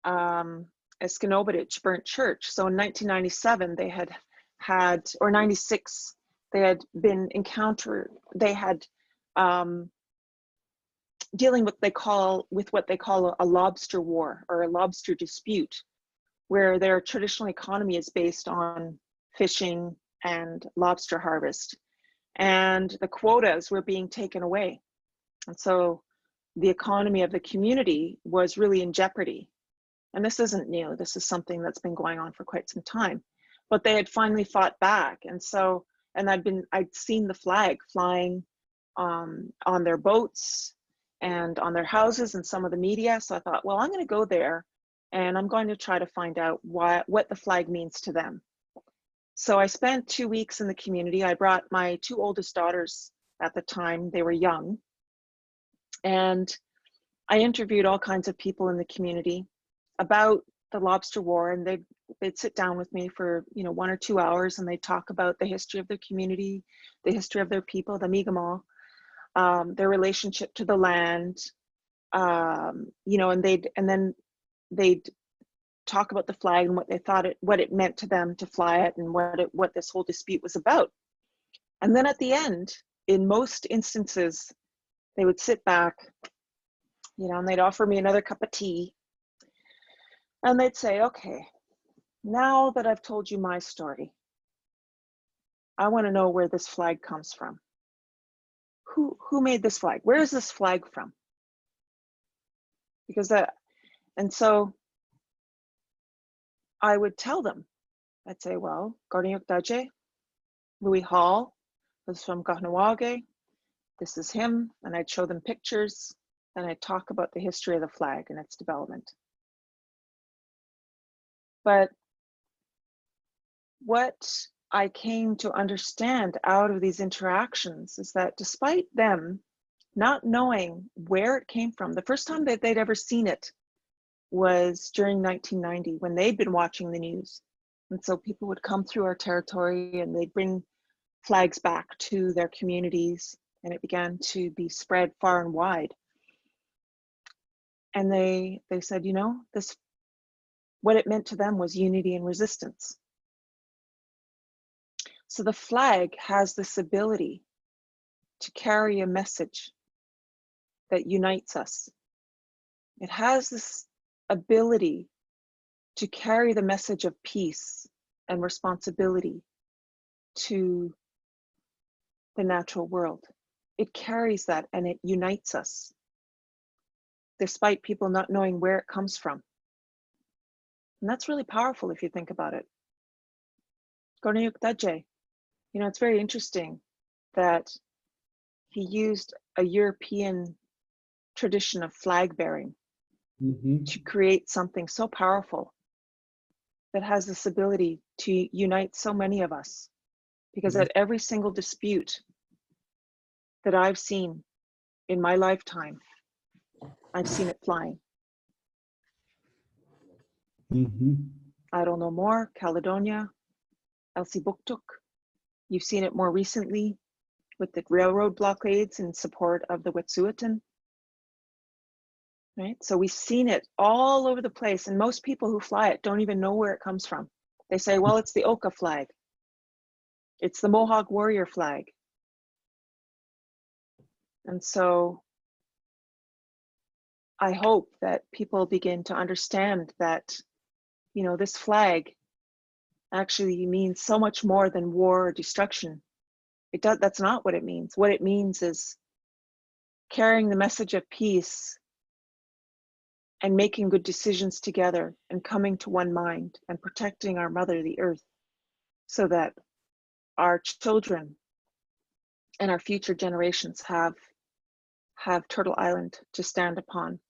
Escanobadich Burnt Church. So in 1997, they had, or 96, they had been dealing with what they call a lobster war or a lobster dispute, where their traditional economy is based on fishing and lobster harvest. And the quotas were being taken away. And so the economy of the community was really in jeopardy. And this isn't new. This is something that's been going on for quite some time. But they had finally fought back. And so, and I'd seen the flag flying on their boats and on their houses and some of the media. So I thought, well, I'm going to go there and I'm going to try to find out what the flag means to them. So I spent 2 weeks in the community. I brought my 2 oldest daughters at the time. They were young. And I interviewed all kinds of people in the community about the lobster war, and they'd sit down with me for 1 or 2 hours, and they'd talk about the history of their community, the history of their people, the Mi'kmaq, their relationship to the land, you know, and then they'd talk about the flag and what they thought what it meant to them to fly it, and what this whole dispute was about. And then at the end, in most instances, they would sit back, you know, and they'd offer me another cup of tea, and they'd say, okay, now that I've told you my story, I want to know where this flag comes from. Who made this flag? Where is this flag from? Because and so I would tell them, I'd say, well, Garniuk Daje, Louis Hall was from Kahnawake. This is him. And I'd show them pictures, and I'd talk about the history of the flag and its development. But what I came to understand out of these interactions is that despite them not knowing where it came from, the first time that they'd ever seen it was during 1990, when they'd been watching the news. And so people would come through our territory and they'd bring flags back to their communities, and it began to be spread far and wide. And they said, you know, what it meant to them was unity and resistance. So the flag has this ability to carry a message that unites us. It has this ability to carry the message of peace and responsibility to the natural world. It carries that, and it unites us, despite people not knowing where it comes from. And that's really powerful if you think about it. Garniuk Daje, you know, it's very interesting that he used a European tradition of flag bearing to create something so powerful that has this ability to unite so many of us. Because at every single dispute that I've seen in my lifetime, I've seen it flying. I don't know more, Caledonia, Elsipogtog. You've seen it more recently with the railroad blockades in support of the Wet'suwet'en. Right? So we've seen it all over the place, and most people who fly it don't even know where it comes from. They say, well, it's the Oka flag. It's the Mohawk warrior flag. And so I hope that people begin to understand that, you know, this flag actually means so much more than war or destruction. That's not what it means. What it means is carrying the message of peace and making good decisions together and coming to one mind and protecting our mother, the earth, so that our children and our future generations have Turtle Island to stand upon,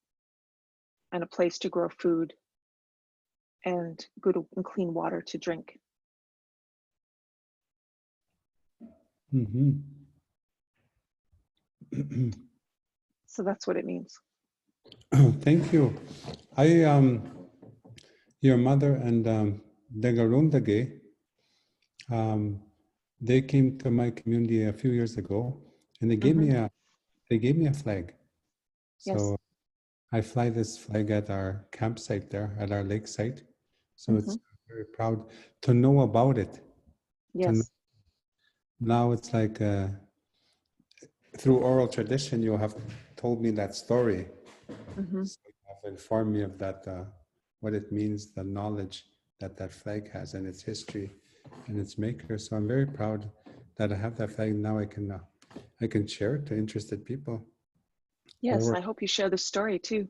and a place to grow food and good and clean water to drink. So that's what it means. Thank you. Your mother and Degarundage, they came to my community a few years ago, and they gave me a flag. So Yes. I fly this flag at our campsite there, at our lake site. So it's very proud to know about it. Yes. Now it's like through oral tradition, you have told me that story. So you have informed me of that, what it means, the knowledge that flag has and its history and its maker. So I'm very proud that I have that flag. Now I can share it to interested people. Yes, I hope you share the story too.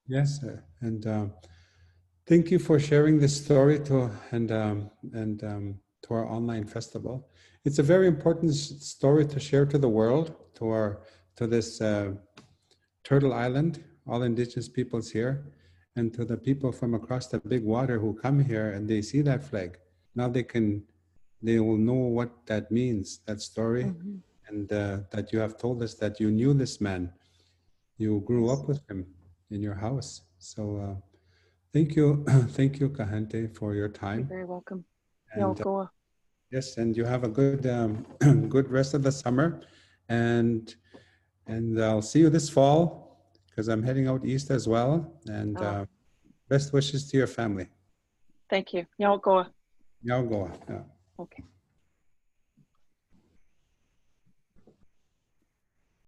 Yes, and thank you for sharing this story to our online festival. It's a very important story to share to the world, to this Turtle Island, all Indigenous peoples here, and to the people from across the big water who come here and they see that flag. Now they will know what that means, that story, and that you have told us that you knew this man, you grew up with him in your house. So thank you, thank you, Kahente, for your time. You're very welcome. And Goa. yes, and you have a good good rest of the summer, and And I'll see you this fall because I'm heading out east as well. And best wishes to your family. Thank you. Y'all go. Y'all go. Yeah. Okay.